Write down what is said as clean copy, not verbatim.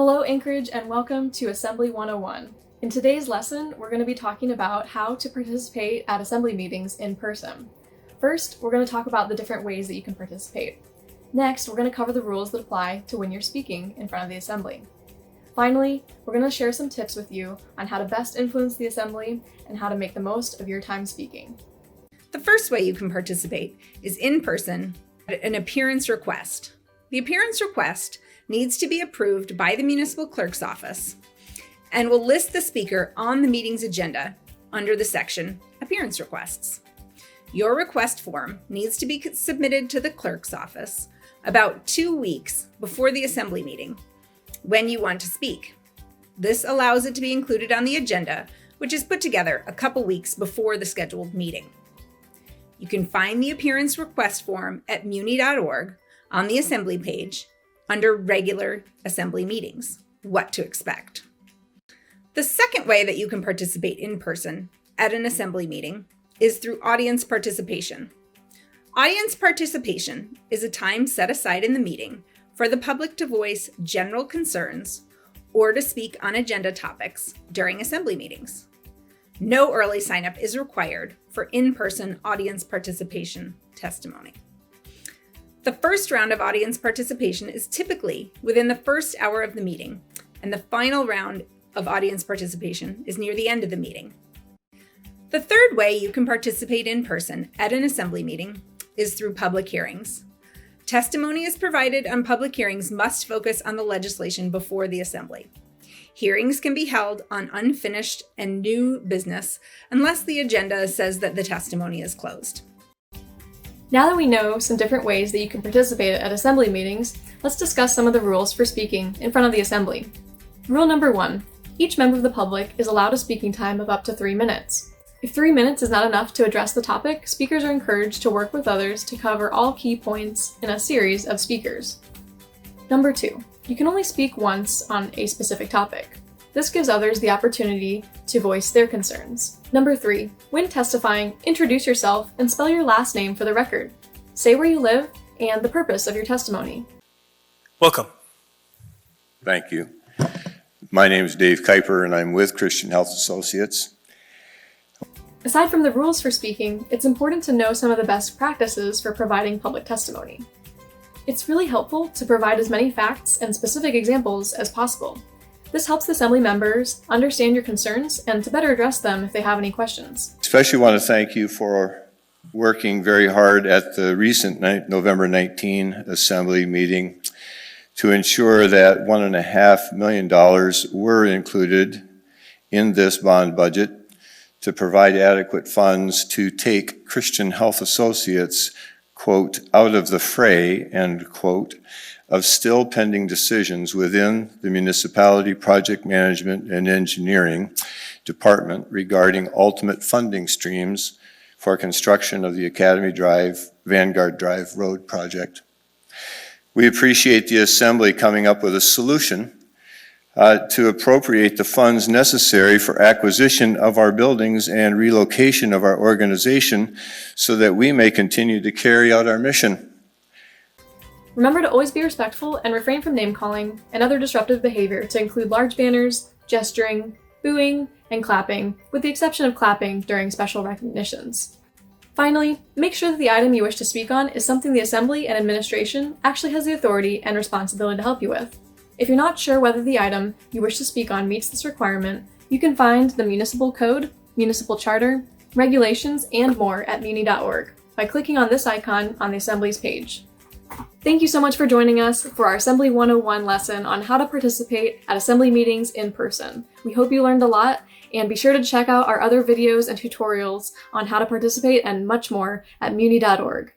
Hello Anchorage and welcome to Assembly 101. In today's lesson, we're going to be talking about how to participate at assembly meetings in person. First, we're going to talk about the different ways that you can participate. Next, we're going to cover the rules that apply to when you're speaking in front of the assembly. Finally, we're going to share some tips with you on how to best influence the assembly and how to make the most of your time speaking. The first way you can participate is in person at an appearance request. The appearance request needs to be approved by the municipal clerk's office and will list the speaker on the meeting's agenda under the section Appearance Requests. Your request form needs to be submitted to the clerk's office about 2 weeks before the assembly meeting when you want to speak. This allows it to be included on the agenda, which is put together a couple weeks before the scheduled meeting. You can find the appearance request form at muni.org on the assembly page under regular assembly meetings, what to expect. The second way that you can participate in person at an assembly meeting is through audience participation. Audience participation is a time set aside in the meeting for the public to voice general concerns or to speak on agenda topics during assembly meetings. No early sign-up is required for in-person audience participation testimony. The first round of audience participation is typically within the first hour of the meeting, and the final round of audience participation is near the end of the meeting. The third way you can participate in person at an assembly meeting is through public hearings. Testimony is provided on public hearings must focus on the legislation before the assembly. Hearings can be held on unfinished and new business unless the agenda says that the testimony is closed. Now that we know some different ways that you can participate at assembly meetings, let's discuss some of the rules for speaking in front of the assembly. Rule number 1. Each member of the public is allowed a speaking time of up to 3 minutes. If 3 minutes is not enough to address the topic, speakers are encouraged to work with others to cover all key points in a series of speakers. Number 2. You can only speak once on a specific topic. This gives others the opportunity to voice their concerns. Number 3. When testifying, introduce yourself and spell your last name for the record. Say where you live and the purpose of your testimony. Welcome. Thank you. My name is Dave Kuiper and I'm with Christian Health Associates. Aside from the rules for speaking, it's important to know some of the best practices for providing public testimony. It's really helpful to provide as many facts and specific examples as possible. This helps the assembly members understand your concerns and to better address them if they have any questions. Especially want to thank you for working very hard at the recent November 19 assembly meeting to ensure that $1.5 million were included in this bond budget to provide adequate funds to take Christian Health Associates, quote, out of the fray, end quote, of still pending decisions within the municipality project management and engineering department regarding ultimate funding streams for construction of the Academy Drive, Vanguard Drive Road project. We appreciate the Assembly coming up with a solution to appropriate the funds necessary for acquisition of our buildings and relocation of our organization so that we may continue to carry out our mission. Remember to always be respectful and refrain from name-calling and other disruptive behavior to include large banners, gesturing, booing, and clapping, with the exception of clapping during special recognitions. Finally, make sure that the item you wish to speak on is something the Assembly and Administration actually has the authority and responsibility to help you with. If you're not sure whether the item you wish to speak on meets this requirement, you can find the Municipal Code, Municipal Charter, regulations, and more at muni.org by clicking on this icon on the Assembly's page. Thank you so much for joining us for our Assembly 101 lesson on how to participate at assembly meetings in person. We hope you learned a lot, and be sure to check out our other videos and tutorials on how to participate and much more at muni.org.